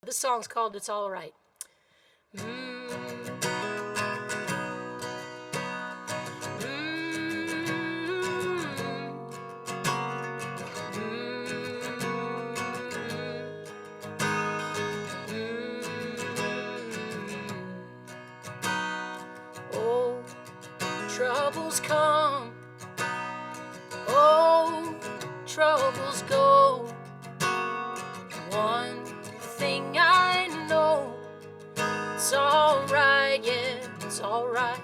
This song's called It's All Right. Mm. Oh, troubles come, oh, troubles go. One thing I know, it's alright, yeah, it's alright.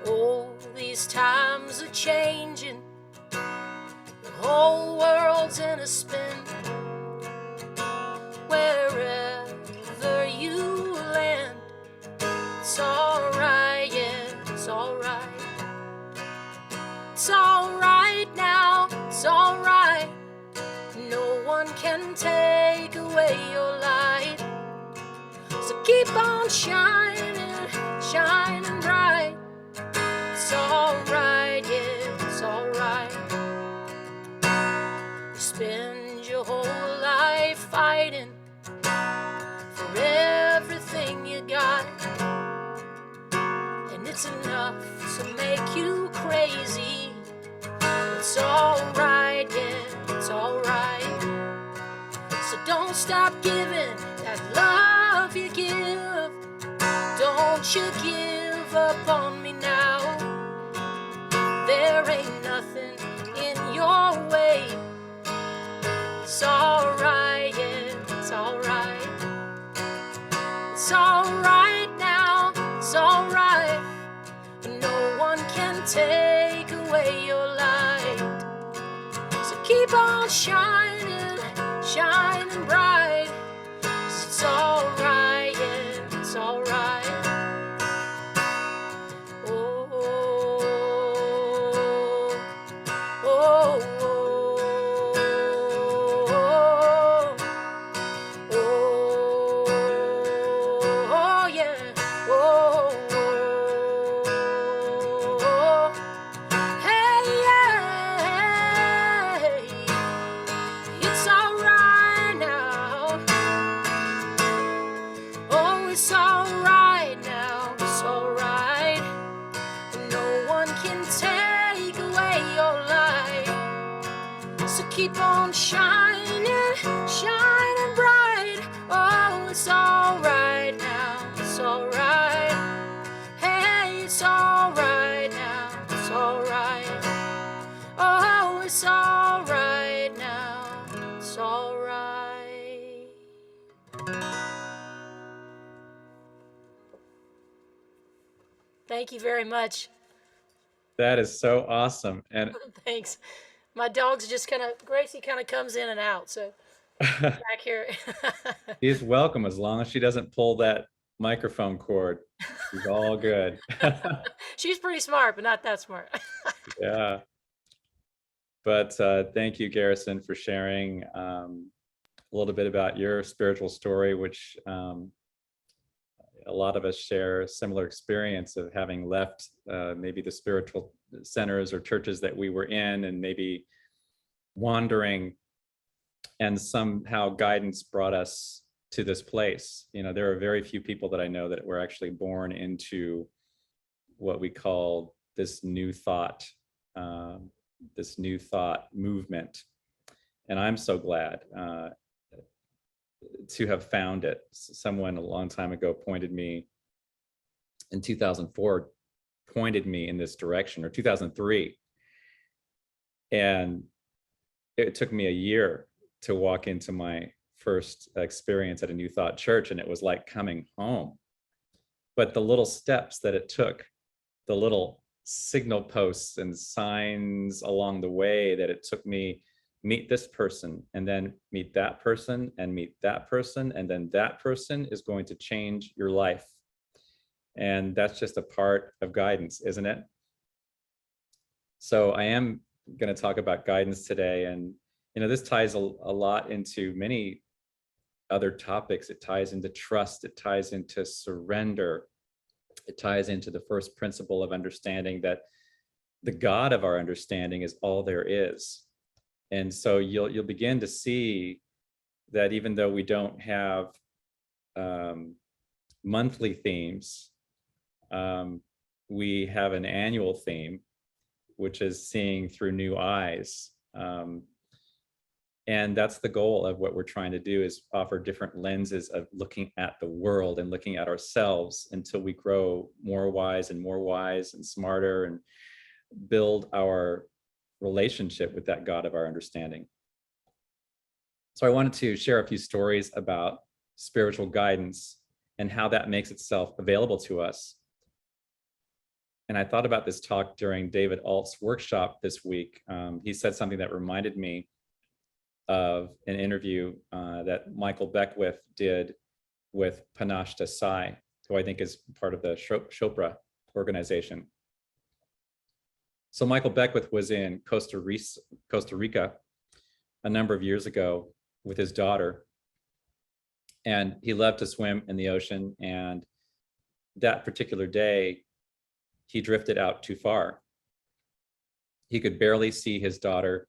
Oh, these times are changing, the whole world's in a spin. Wherever you land, it's alright, yeah, it's alright. It's alright now, it's alright. No one can take away your light. So keep on shining, shining bright. It's alright, yeah, it's alright. You spend your whole life fighting for everything you got, and it's enough to make you crazy. It's alright, yeah, it's alright. So don't stop giving that love you give. Don't you give up on me now. There ain't nothing in your way. It's alright, yeah, it's alright. It's alright now, it's alright. No one can take away your light. So keep on shining, shining bright. 'Cause it's alright, yeah, it's alright. Oh, oh, oh, oh, oh, yeah. Oh, hey, it's alright now. Oh, it's alright now. It's alright. No one can take away your light. So keep on shining, shining bright. Oh, it's alright now. It's alright. Hey, it's alright now. It's alright. Oh, it's alright now. It's alright. Thank you very much. That is so awesome. And Thanks. My dog's just Gracie kind of comes in and out, so back here. she's welcome as long as she doesn't pull that microphone cord. She's all good. She's pretty smart, but not that smart. Yeah. But thank you, Garrison, for sharing a little bit about your spiritual story, which a lot of us share a similar experience of having left maybe the spiritual centers or churches that we were in and maybe wandering, and somehow guidance brought us to this place. You know, there are very few people that I know that were actually born into what we call this new thought movement. And I'm so glad to have found it. Someone a long time ago pointed me in 2004, pointed me in this direction, or 2003. And it took me a year to walk into my first experience at a New Thought church, and it was like coming home. But the little steps that it took, the little signal posts and signs along the way that it took me, meet this person and then meet that person and meet that person, and then that person is going to change your life. And that's just a part of guidance, isn't it? So I am going to talk about guidance today. And, you know, this ties a lot into many other topics. It ties into trust. It ties into surrender. It ties into the first principle of understanding that the God of our understanding is all there is. And so you'll begin to see that even though we don't have monthly themes, we have an annual theme, which is seeing through new eyes. And that's the goal of what we're trying to do, is offer different lenses of looking at the world and looking at ourselves until we grow more wise and smarter, and build our relationship with that God of our understanding. So I wanted to share a few stories about spiritual guidance and how that makes itself available to us. And I thought about this talk during David Alt's workshop this week. He said something that reminded me of an interview that Michael Beckwith did with Panache Desai, who I think is part of the Chopra organization. So Michael Beckwith was in Costa Rica a number of years ago with his daughter, and he loved to swim in the ocean. And that particular day, he drifted out too far. He could barely see his daughter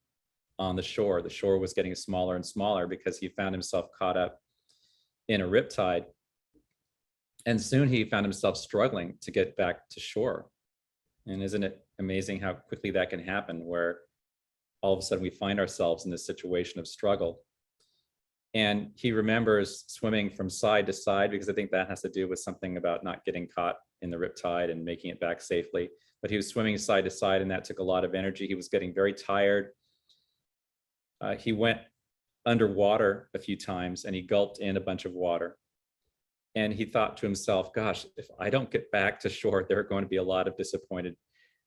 on the shore. The shore was getting smaller and smaller because he found himself caught up in a riptide. And soon he found himself struggling to get back to shore. And isn't it amazing how quickly that can happen, where all of a sudden we find ourselves in this situation of struggle? And he remembers swimming from side to side, because I think that has to do with something about not getting caught in the riptide and making it back safely. But he was swimming side to side, and that took a lot of energy. He was getting very tired. He went underwater a few times, and he gulped in a bunch of water. And he thought to himself, gosh, if I don't get back to shore, there are going to be a lot of disappointed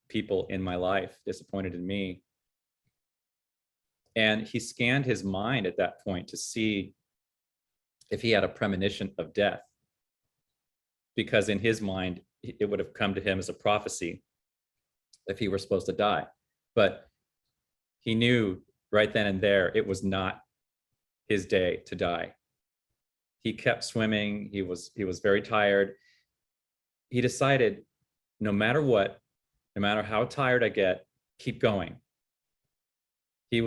people in my life, disappointed in me. And he scanned his mind at that point to see if he had a premonition of death, because in his mind, it would have come to him as a prophecy if he were supposed to die. But he knew right then and there it was not his day to die. He kept swimming. He was very tired. He decided, no matter what, no matter how tired I get, keep going. He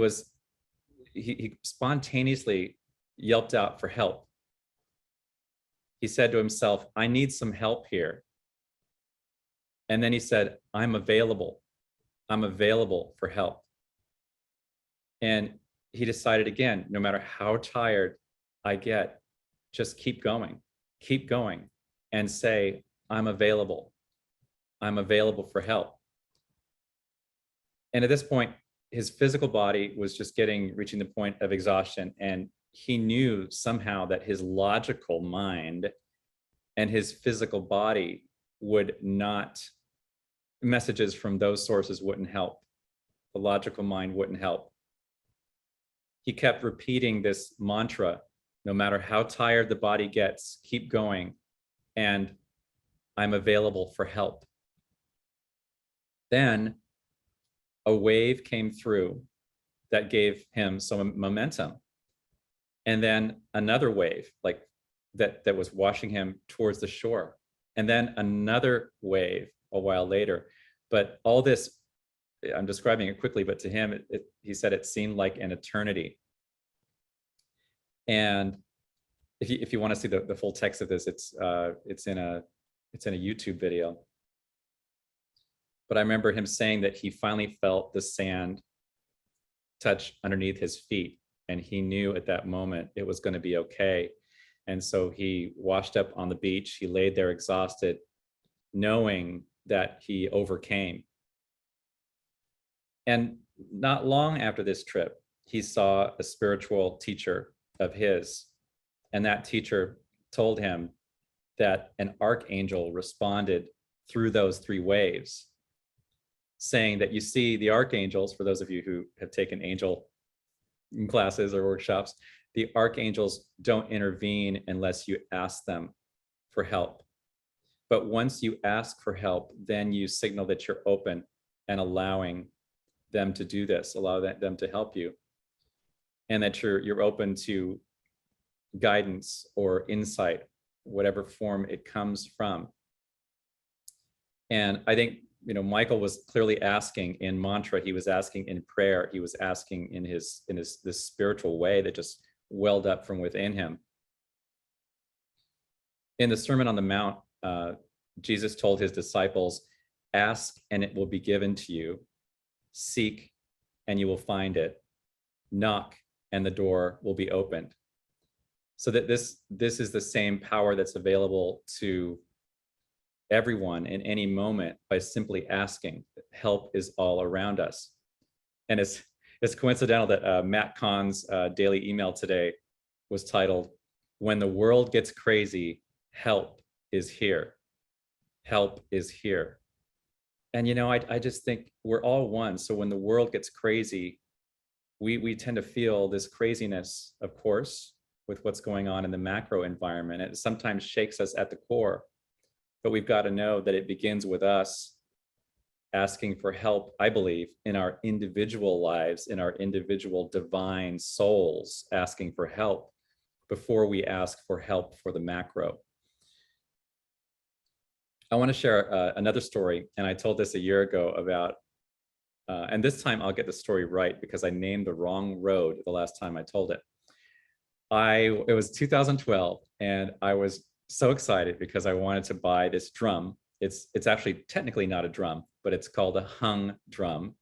spontaneously yelped out for help. He said to himself, I need some help here. And then he said, I'm available. I'm available for help. And he decided again, no matter how tired I get, just keep going, and say, I'm available. I'm available for help. And at this point, his physical body was just reaching the point of exhaustion. And he knew somehow that his logical mind and his physical body messages from those sources wouldn't help. The logical mind wouldn't help. He kept repeating this mantra, no matter how tired the body gets, keep going, and I'm available for help. Then a wave came through that gave him some momentum. And then another wave, like that was washing him towards the shore. And then another wave a while later. But all this, I'm describing it quickly, but to him, he said it seemed like an eternity. And if you want to see the full text of this, it's in a YouTube video. But I remember him saying that he finally felt the sand touch underneath his feet, and he knew at that moment it was going to be okay. And so he washed up on the beach. He laid there exhausted, knowing that he overcame. And not long after this trip, he saw a spiritual teacher of his, and that teacher told him that an archangel responded through those three waves, saying that, you see, the archangels, for those of you who have taken angel classes or workshops, the archangels don't intervene unless you ask them for help. But once you ask for help, then you signal that you're open and allowing them to do this, allow them to help you, and that you're open to guidance or insight, whatever form it comes from. And I think, Michael was clearly asking in mantra, he was asking in prayer, he was asking in this spiritual way that just welled up from within him. In the Sermon on the Mount, Jesus told his disciples, ask and it will be given to you. Seek and you will find it. Knock and the door will be opened. So that this is the same power that's available to everyone in any moment by simply asking. Help is all around us. And it's coincidental that Matt Kahn's daily email today was titled, "When the world gets crazy, help is here. Help is here." And I just think we're all one. So when the world gets crazy, we tend to feel this craziness, of course, with what's going on in the macro environment. It sometimes shakes us at the core, but we've got to know that it begins with us asking for help, I believe, in our individual lives, in our individual divine souls, asking for help before we ask for help for the macro. I want to share another story, and I told this a year ago about, and this time I'll get the story right because I named the wrong road the last time I told it. It was 2012, and I was so excited because I wanted to buy this drum. It's actually technically not a drum, but it's called a hung drum,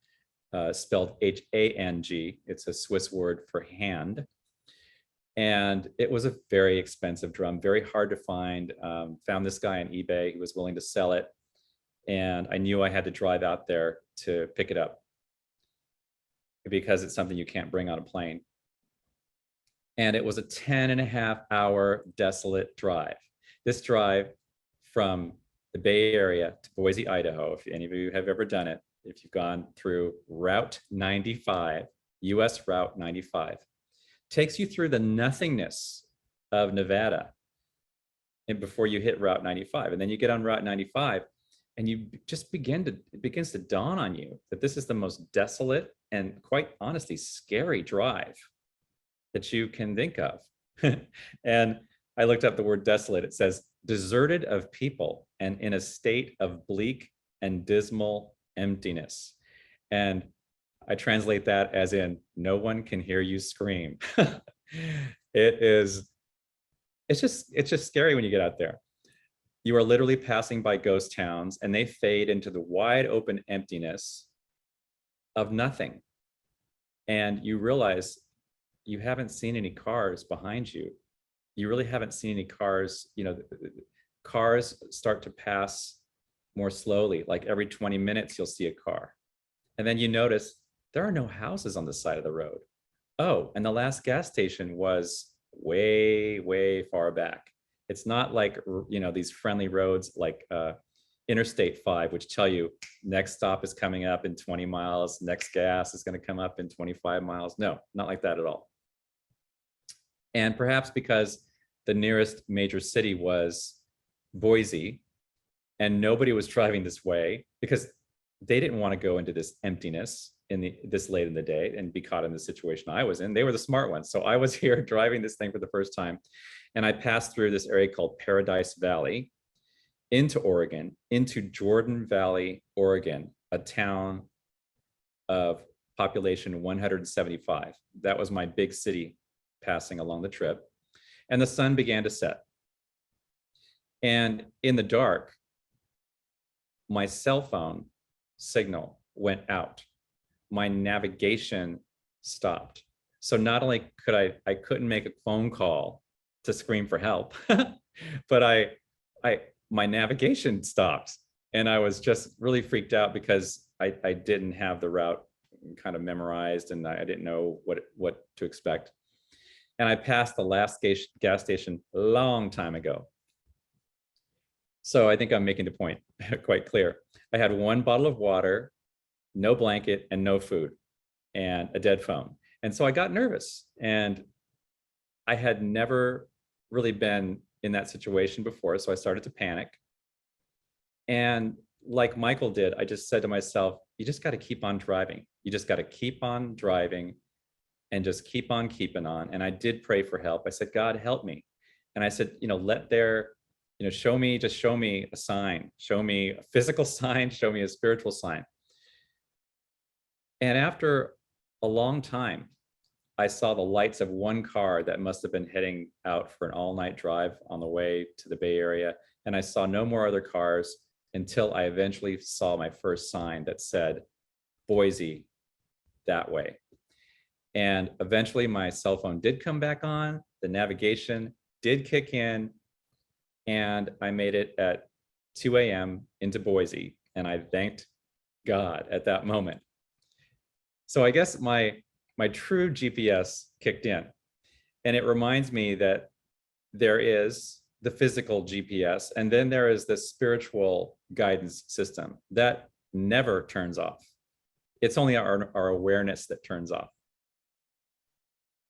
spelled H-A-N-G. It's a Swiss word for hand. And it was a very expensive drum, very hard to find. Found this guy on eBay. He was willing to sell it. And I knew I had to drive out there to pick it up because it's something you can't bring on a plane. And it was a 10.5-hour desolate drive. This drive from the Bay Area to Boise, Idaho, if any of you have ever done it, if you've gone through Route 95, US Route 95, takes you through the nothingness of Nevada and before you hit Route 95. And then you get on Route 95 and you just it begins to dawn on you that this is the most desolate and, quite honestly, scary drive that you can think of. And I looked up the word desolate. It says deserted of people and in a state of bleak and dismal emptiness. And I translate that as in no one can hear you scream. It's just scary when you get out there. You are literally passing by ghost towns and they fade into the wide open emptiness of nothing. And you realize you haven't seen any cars behind you. You really haven't seen any cars. Cars start to pass more slowly, like every 20 minutes you'll see a car. And then you notice there are no houses on the side of the road. Oh, and the last gas station was way, way far back. It's not like, these friendly roads like Interstate 5, which tell you next stop is coming up in 20 miles, next gas is going to come up in 25 miles. No, not like that at all. And perhaps because the nearest major city was Boise and nobody was driving this way because they didn't want to go into this emptiness this late in the day and be caught in the situation I was in. They were the smart ones. So I was here driving this thing for the first time. And I passed through this area called Paradise Valley into Oregon, into Jordan Valley, Oregon, a town of population 175. That was my big city passing along the trip. And the sun began to set. And in the dark, my cell phone signal went out. My navigation stopped. So not only could I couldn't make a phone call to scream for help, but my navigation stopped. And I was just really freaked out because I didn't have the route kind of memorized and I didn't know what to expect. And I passed the last gas station a long time ago. So I think I'm making the point quite clear. I had one bottle of water, no blanket, and no food, and a dead phone. And so I got nervous. And I had never really been in that situation before. So I started to panic. And like Michael did, I just said to myself, you just got to keep on driving. You just got to keep on driving and just keep on keeping on. And I did pray for help. I said, God, help me. And I said, show me a sign, show me a physical sign, show me a spiritual sign. And after a long time, I saw the lights of one car that must have been heading out for an all-night drive on the way to the Bay Area. And I saw no more other cars until I eventually saw my first sign that said, Boise, that way. And eventually my cell phone did come back on, the navigation did kick in, and I made it at 2 a.m. into Boise, and I thanked God at that moment. So I guess my true GPS kicked in, and it reminds me that there is the physical GPS, and then there is the spiritual guidance system that never turns off. It's only our awareness that turns off.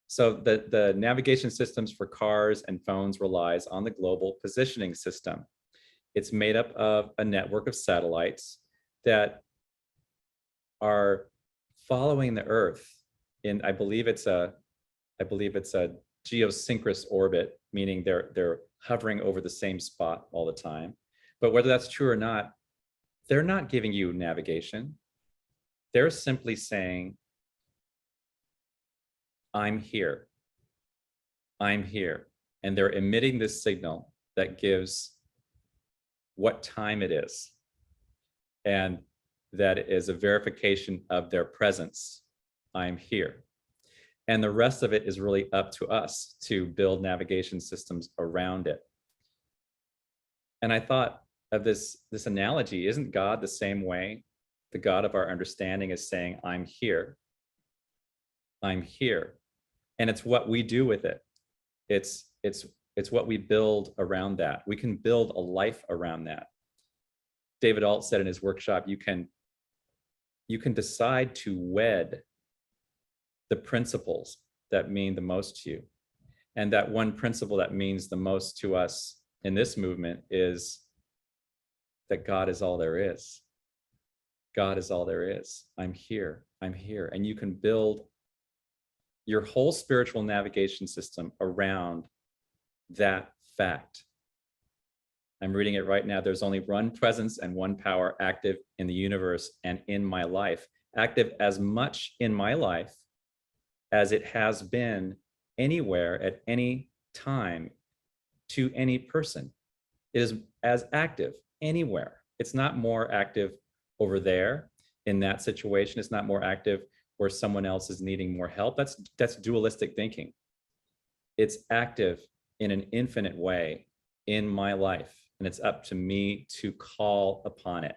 So the navigation systems for cars and phones relies on the global positioning system. It's made up of a network of satellites that are following the Earth in, I believe it's a geosynchronous orbit, meaning they're hovering over the same spot all the time. But whether that's true or not, they're not giving you navigation. They're simply saying, I'm here. I'm here. And they're emitting this signal that gives what time it is. And that is a verification of their presence. I'm here. And the rest of it is really up to us to build navigation systems around it. And I thought of this analogy, isn't God the same way? The God of our understanding is saying, I'm here. I'm here. And it's what we do with it. It's what we build around that. We can build a life around that. David Alt said in his workshop, you can decide to wed the principles that mean the most to you. And that one principle that means the most to us in this movement is that God is all there is. God is all there is. I'm here. I'm here. And you can build your whole spiritual navigation system around that fact. I'm reading it right now. There's only one presence and one power active in the universe and in my life, active as much in my life as it has been anywhere at any time to any person. It is as active anywhere. It's not more active over there in that situation. It's not more active where someone else is needing more help. That's dualistic thinking. It's active in an infinite way in my life, and it's up to me to call upon it.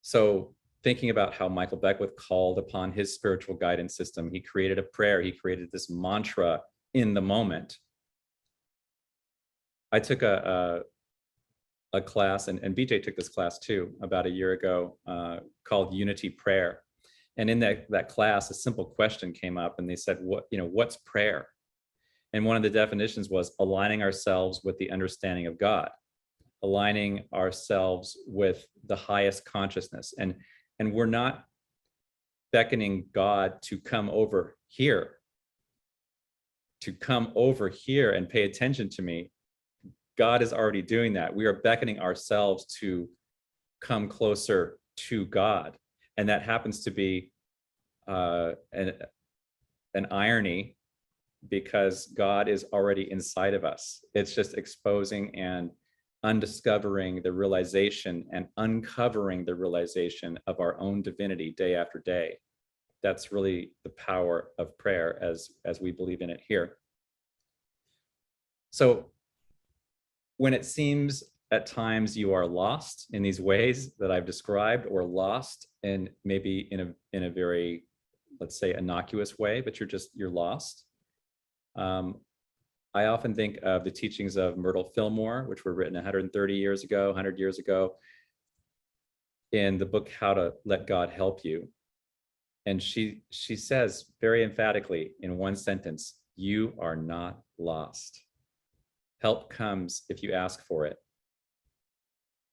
So thinking about how Michael Beckwith called upon his spiritual guidance system, he created a prayer, he created this mantra in the moment. I took a class, and BJ took this class too, about a year ago, called Unity Prayer. And in that class, a simple question came up, and they said, what's prayer? And one of the definitions was aligning ourselves with the understanding of God, aligning ourselves with the highest consciousness. And we're not beckoning God to come over here, and pay attention to me. God is already doing that. We are beckoning ourselves to come closer to God. And that happens to be an irony, because God is already inside of us. It's just exposing and undiscovering the realization and uncovering the realization of our own divinity day after day. That's really the power of prayer as we believe in it here. So when it seems at times you are lost in these ways that I've described, or lost in maybe in a very, let's say, innocuous way, but you're lost. I often think of the teachings of Myrtle Fillmore, which were written 100 years ago, in the book, How to Let God Help You. And she says very emphatically in one sentence, you are not lost. Help comes if you ask for it.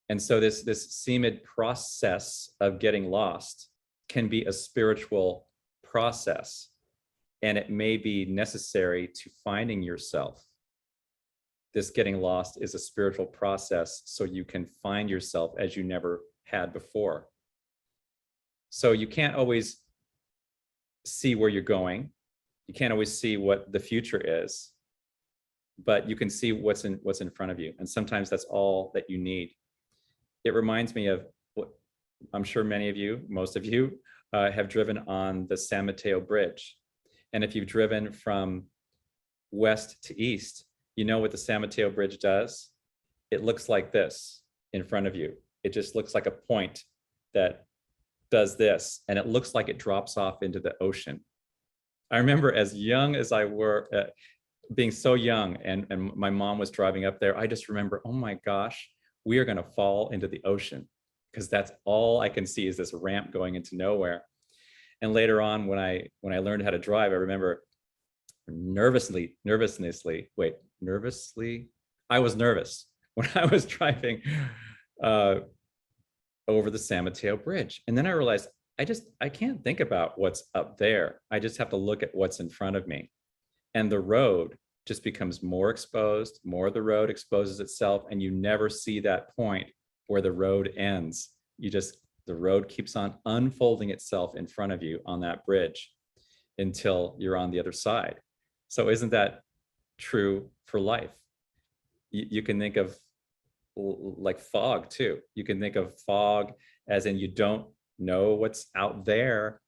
And so this seeming process of getting lost can be a spiritual process, and it may be necessary to finding yourself. This getting lost is a spiritual process, so you can find yourself as you never had before. So you can't always see where you're going. You can't always see what the future is, but you can see what's in front of you. And sometimes that's all that you need. It reminds me of what I'm sure many of you, most of you, have driven on the San Mateo Bridge. And if you've driven from west to east, you know what the San Mateo Bridge does? It looks like this in front of you. It just looks like a point that does this, and it looks like it drops off into the ocean. I remember as young as I were, being so young, and my mom was driving up there, I just remember, oh my gosh, we are gonna fall into the ocean, because that's all I can see is this ramp going into nowhere. And later on, when I learned how to drive, I remember nervously, I was nervous when I was driving over the San Mateo Bridge. And then I realized I can't think about what's up there. I just have to look at what's in front of me. And the road just becomes more exposed, more of the road exposes itself, and you never see that point where the road ends. The road keeps on unfolding itself in front of you on that bridge until you're on the other side. So isn't that true for life? You can think of like fog too. You can think of fog as in you don't know what's out there,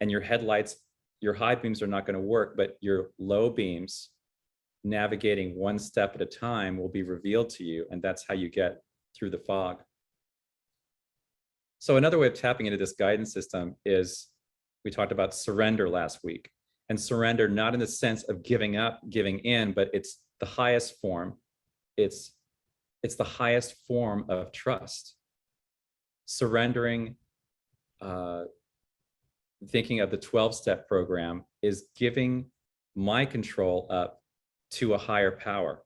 and your headlights, your high beams are not going to work, but your low beams navigating one step at a time will be revealed to you, and that's how you get through the fog. So another way of tapping into this guidance system is, we talked about surrender last week, and surrender not in the sense of giving up, giving in, but it's the highest form. It's the highest form of trust. Surrendering, thinking of the 12-step program, is giving my control up to a higher power.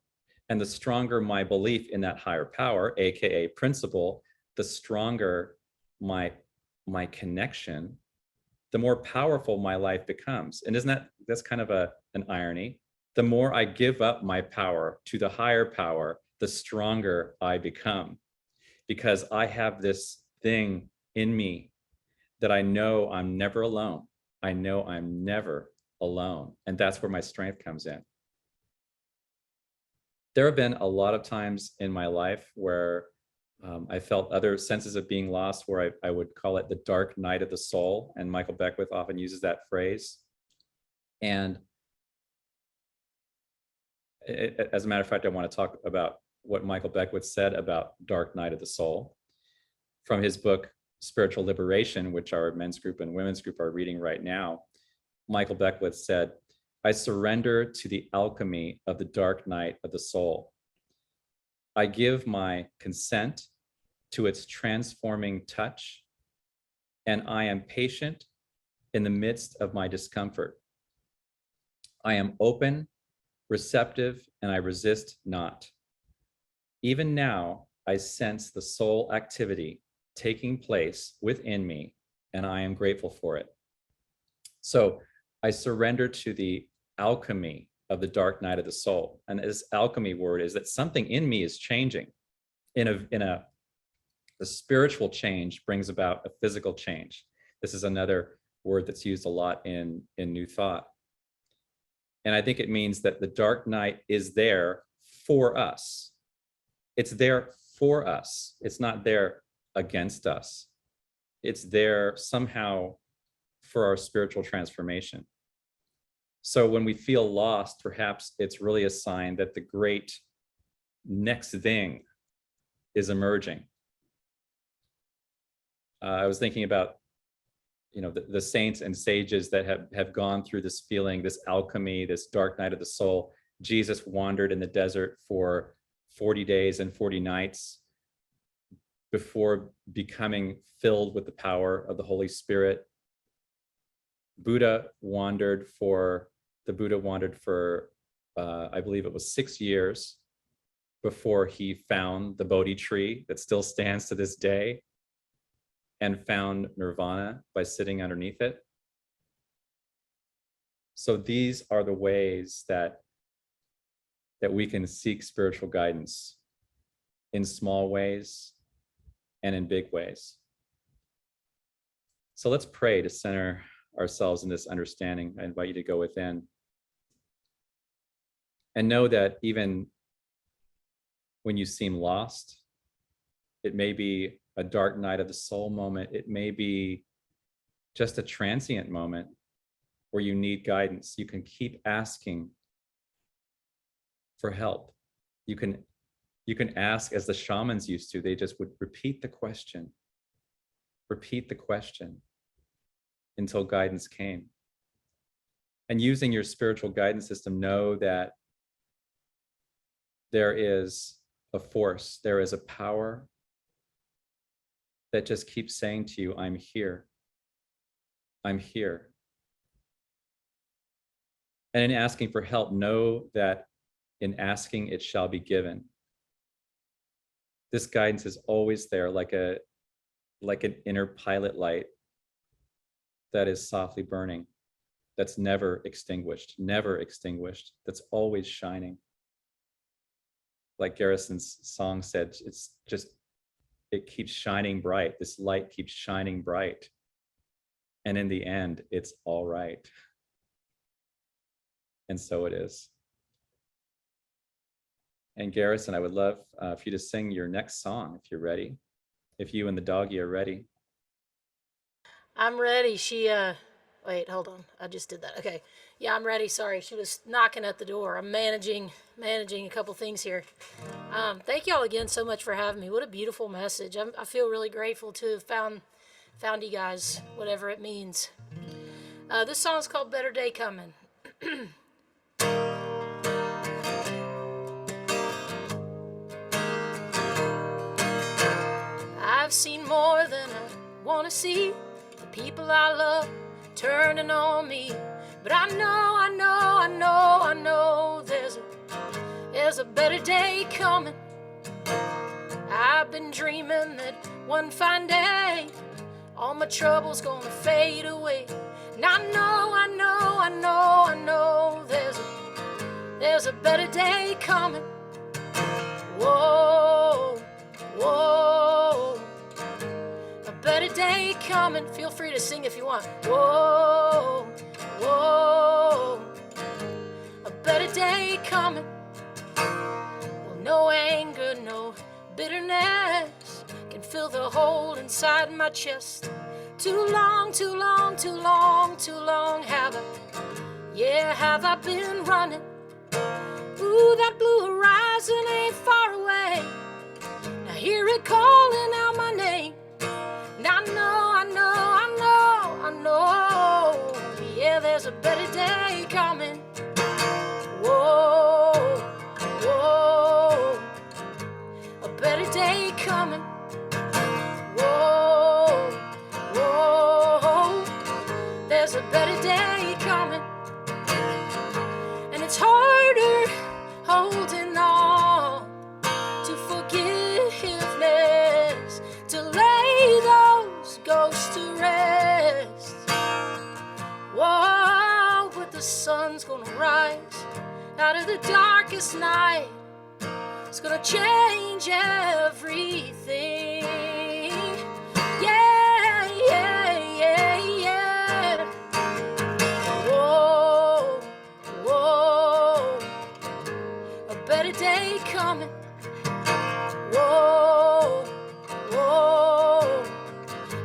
And the stronger my belief in that higher power, AKA principle, the stronger my connection, the more powerful my life becomes. And that's kind of an irony. The more I give up my power to the higher power, the stronger I become, because I have this thing in me that I know I'm never alone. I know I'm never alone. And that's where my strength comes in. There have been a lot of times in my life where I felt other senses of being lost, where I would call it the dark night of the soul. And Michael Beckwith often uses that phrase. And as a matter of fact, I want to talk about what Michael Beckwith said about dark night of the soul from his book, Spiritual Liberation, which our men's group and women's group are reading right now. Michael Beckwith said, I surrender to the alchemy of the dark night of the soul. I give my consent to its transforming touch, and I am patient in the midst of my discomfort. I am open, receptive, and I resist not. Even now, I sense the soul activity taking place within me, and I am grateful for it. So I surrender to the alchemy of the dark night of the soul. And this alchemy word is that something in me is changing. The spiritual change brings about a physical change. This is another word that's used a lot in New Thought. And I think it means that the dark night is there for us. It's there for us. It's not there against us. It's there somehow for our spiritual transformation. So when we feel lost, perhaps it's really a sign that the great next thing is emerging. I was thinking about, the saints and sages that have gone through this feeling, this alchemy, this dark night of the soul. Jesus wandered in the desert for 40 days and 40 nights before becoming filled with the power of the Holy Spirit. Buddha wandered for, I believe it was 6 years before he found the Bodhi tree that still stands to this day, and found nirvana by sitting underneath it. So these are the ways that we can seek spiritual guidance, in small ways and in big ways. So let's pray to center ourselves in this understanding, I invite you to go within and know that even when you seem lost, it may be a dark night of the soul moment. It may be just a transient moment where you need guidance. You can keep asking for help. You can ask as the shamans used to. They just would repeat the question until guidance came. And using your spiritual guidance system, know that there is a force, there is a power that just keeps saying to you, I'm here. I'm here. And in asking for help, know that in asking, it shall be given. This guidance is always there, like an inner pilot light that is softly burning, that's never extinguished, that's always shining. Like Garrison's song said, it keeps shining bright. This light keeps shining bright. And in the end, it's all right. And so it is. And Garrison, I would love for you to sing your next song if you're ready. If you and the doggy are ready. I'm ready. Wait, hold on. I just did that. Okay. Yeah, I'm ready. Sorry. She was knocking at the door. I'm managing a couple things here. Thank you all again so much for having me. What a beautiful message. I feel really grateful to have found you guys, whatever it means. This song's called Better Day Coming. I've seen more than I want to see. The people I love turning on me. But I know there's a better day coming. I've been dreaming that one fine day all my troubles gonna fade away. And I know there's a better day coming. Whoa, whoa, a better day coming. Feel free to sing if you want. Whoa, whoa, a better day coming. Well, no anger, no bitterness can fill the hole inside my chest. Too long have I been running. Ooh, that blue horizon ain't far away. Now hear it calling out my name. And I know, yeah, there's a better day coming. Whoa, whoa, a better day coming. Whoa, whoa, there's a better day coming. And it's harder holding on to forgiveness, to lay those ghosts to rest. Whoa, but the sun's gonna rise out of the darkest night. It's gonna change everything. Yeah, yeah, yeah, yeah. Whoa, whoa, a better day coming. Whoa, whoa,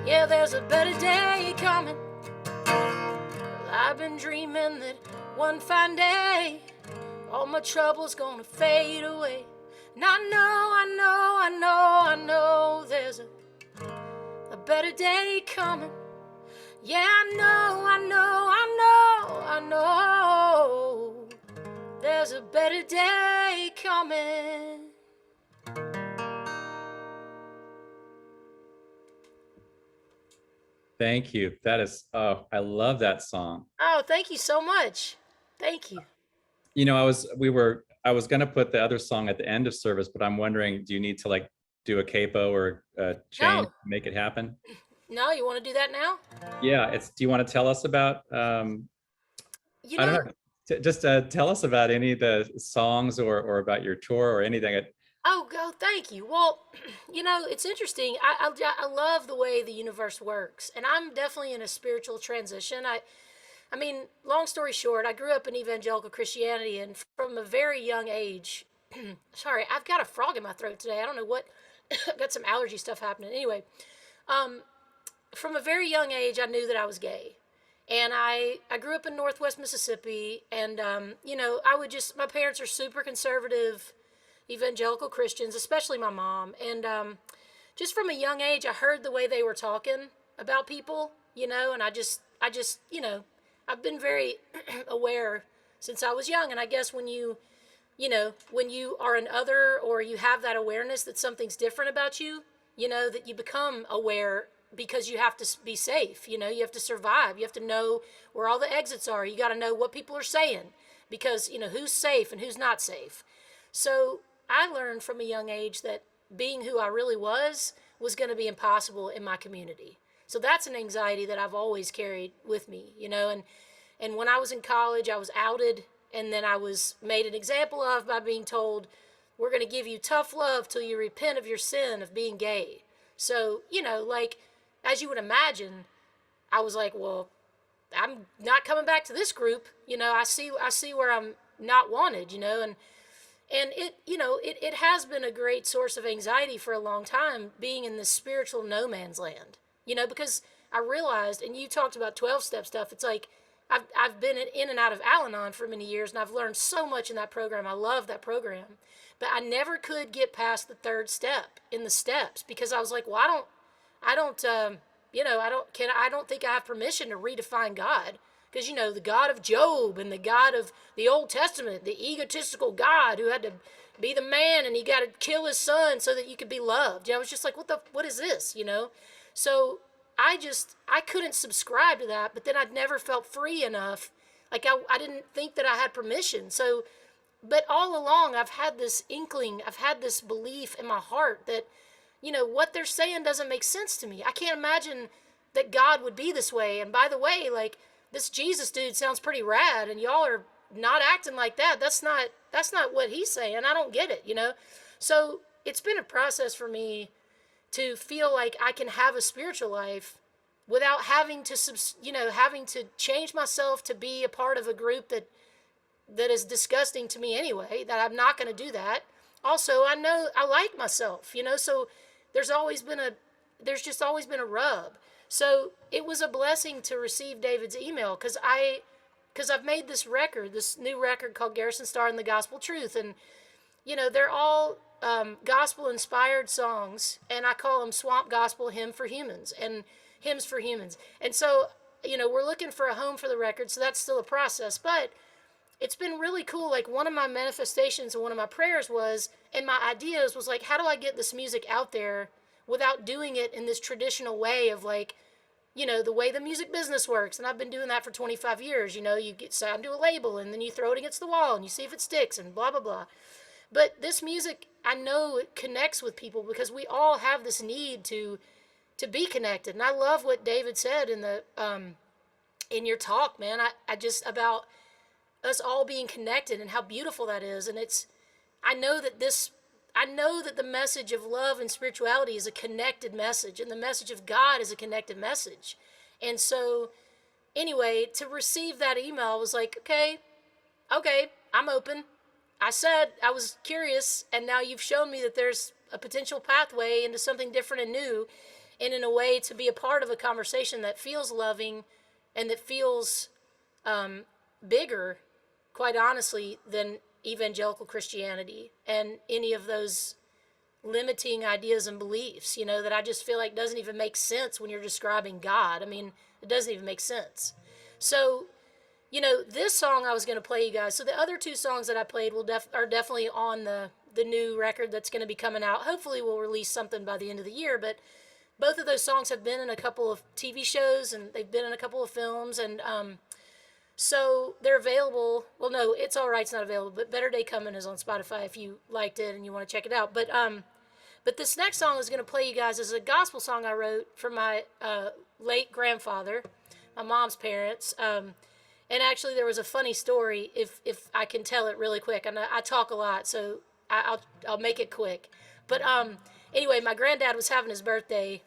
yeah, there's a better day coming. Well, I've been dreaming that one fine day all my troubles gonna fade away. And I know there's a better day coming. Yeah, I know there's a better day coming. Thank you. That is, oh, I love that song. Oh, thank you so much. Thank you. You know, I was going to put the other song at the end of service, but I'm wondering, do you need to like do a capo or a change to make it happen? No, you want to do that now? Yeah, do you want to tell us about, I don't know, just tell us about any of the songs or about your tour or anything. Oh, go, thank you. Well, it's interesting. I love the way the universe works, and I'm definitely in a spiritual transition. I mean, long story short, I grew up in evangelical Christianity, and from a very young age, sorry, I've got a frog in my throat today. I don't know what. I've got some allergy stuff happening. Anyway, from a very young age, I knew that I was gay. And I grew up in Northwest Mississippi, and, my parents are super conservative evangelical Christians, especially my mom. And just from a young age, I heard the way they were talking about people, and I've been very aware since I was young. And I guess when you are an other, or you have that awareness that something's different about you, that you become aware because you have to be safe. You have to survive. You have to know where all the exits are. You got to know what people are saying because, who's safe and who's not safe. So I learned from a young age that being who I really was going to be impossible in my community. So that's an anxiety that I've always carried with me, and when I was in college, I was outed, and then I was made an example of by being told, we're going to give you tough love till you repent of your sin of being gay. So, like, as you would imagine, I was like, well, I'm not coming back to this group. I see where I'm not wanted, and it has been a great source of anxiety for a long time, being in this spiritual no man's land, because I realized, and you talked about 12-step stuff, it's like I've been in and out of Al-Anon for many years, and I've learned so much in that program. I love that program, but I never could get past the third step in the steps, because I was like, well, I don't I don't think I have permission to redefine God, because the God of Job and the God of the Old Testament, the egotistical God who had to be the man, and he got to kill his son so that you could be loved. I was just like, what is this? So I couldn't subscribe to that, but then I'd never felt free enough. Like I didn't think that I had permission. So, but all along I've had this inkling, I've had this belief in my heart that, what they're saying doesn't make sense to me. I can't imagine that God would be this way. And by the way, like, this Jesus dude sounds pretty rad, and y'all are not acting like that. That's not what he's saying. I don't get it. So it's been a process for me to feel like I can have a spiritual life without having to change myself to be a part of a group that is disgusting to me anyway, that I'm not going to do that. Also, I know I like myself, so there's just always been a rub. So it was a blessing to receive David's email, because I've made this new record called Garrison Star and the Gospel Truth, and they're all gospel inspired songs, and I call them Swamp Gospel Hymn for Humans and Hymns for Humans. And so we're looking for a home for the record, so that's still a process, but it's been really cool. Like, one of my manifestations and one of my prayers was, and my ideas was like, how do I get this music out there without doing it in this traditional way of, like, the way the music business works. And I've been doing that for 25 years. You get signed to a label, and then you throw it against the wall and you see if it sticks and blah, blah, blah. But this music, I know it connects with people, because we all have this need to be connected. And I love what David said in your talk, man. I just about us all being connected and how beautiful that is. And I know that the message of love and spirituality is a connected message, and the message of God is a connected message. And so anyway, to receive that email was like, okay, I'm open. I said I was curious, and now you've shown me that there's a potential pathway into something different and new, and in a way to be a part of a conversation that feels loving and that feels bigger, quite honestly, than evangelical Christianity and any of those limiting ideas and beliefs, that I just feel like doesn't even make sense when you're describing God. I mean, it doesn't even make sense. So, this song I was going to play you guys. So the other two songs that I played are definitely on the new record that's going to be coming out. Hopefully we'll release something by the end of the year, but both of those songs have been in a couple of TV shows, and they've been in a couple of films, and so they're available. Well, no, It's All Right's not available, but Better Day Coming is on Spotify if you liked it and you want to check it out. But this next song is going to play you guys is a gospel song I wrote for my late grandfather, my mom's parents. And actually, there was a funny story, if I can tell it really quick. And I talk a lot, so I'll make it quick. But anyway, my granddad was having his birthday,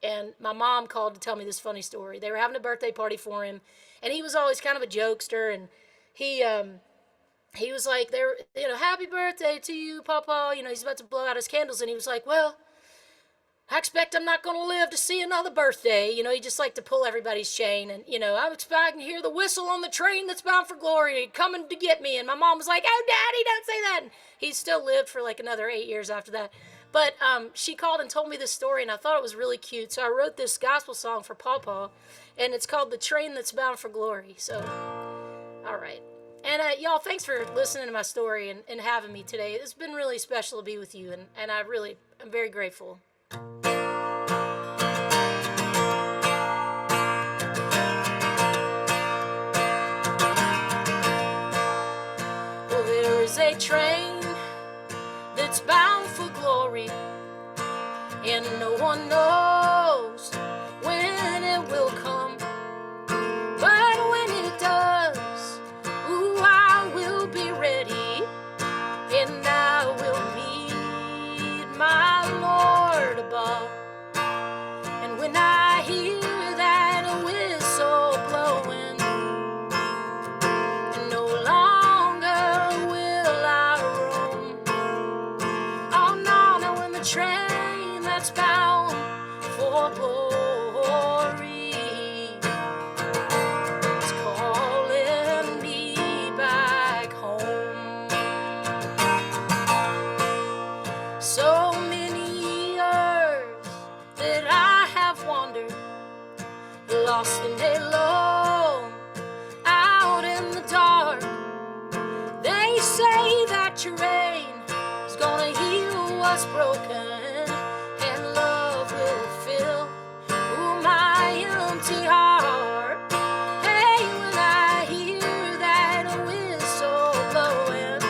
and my mom called to tell me this funny story. They were having a birthday party for him, and he was always kind of a jokester, and he was like, "There, happy birthday to you, Papa." He's about to blow out his candles, and he was like, "Well, I expect I'm not going to live to see another birthday." He just liked to pull everybody's chain. And, I'm expecting to hear the whistle on the train that's bound for glory coming to get me. And my mom was like, "Oh, Daddy, don't say that." And he still lived for like another 8 years after that. But she called and told me this story, and I thought it was really cute. So I wrote this gospel song for Pawpaw, and it's called "The Train That's Bound for Glory." So, all right. And y'all, thanks for listening to my story and having me today. It's been really special to be with you, and I'm very grateful. Well, there is a train that's bound for glory, and no one knows when it will come. But when it does, ooh, I will be ready, and I will meet my Lord above. And when I hear that whistle blowing, no longer will I roam. Oh no, no, when the train that's bound for glory is calling me back home. So many years that I have wandered, lost and alone, out in the dark. They say that your rain is gonna heal what's broken, and love will fill my empty heart. Hey, when I hear that whistle blowing,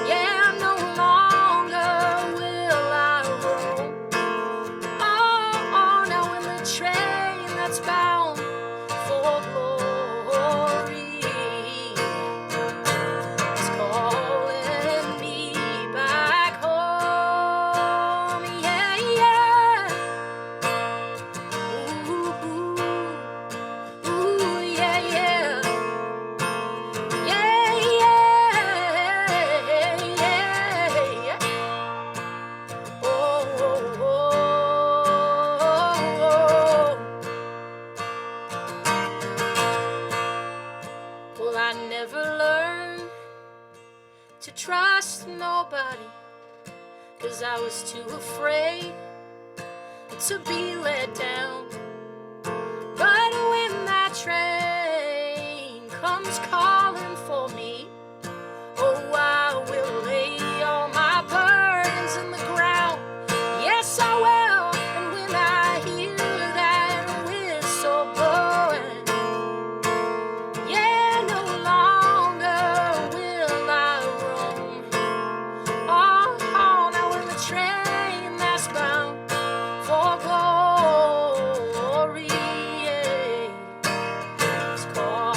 yeah, no longer will I roam. Oh, now when the train that's bound for glory is calling me back home, yeah, yeah. Ooh, ooh, yeah, yeah. Yeah, yeah, yeah. Oh, oh, oh. Well, I never learned to trust nobody, 'cause I was too afraid to be let down. But when that train comes calling for me, oh, I will lay all my burdens in the ground. Yes, I will. And when I hear that whistle blowing, yeah, no longer will I roam. Oh, now when the train that's bound for glory is calling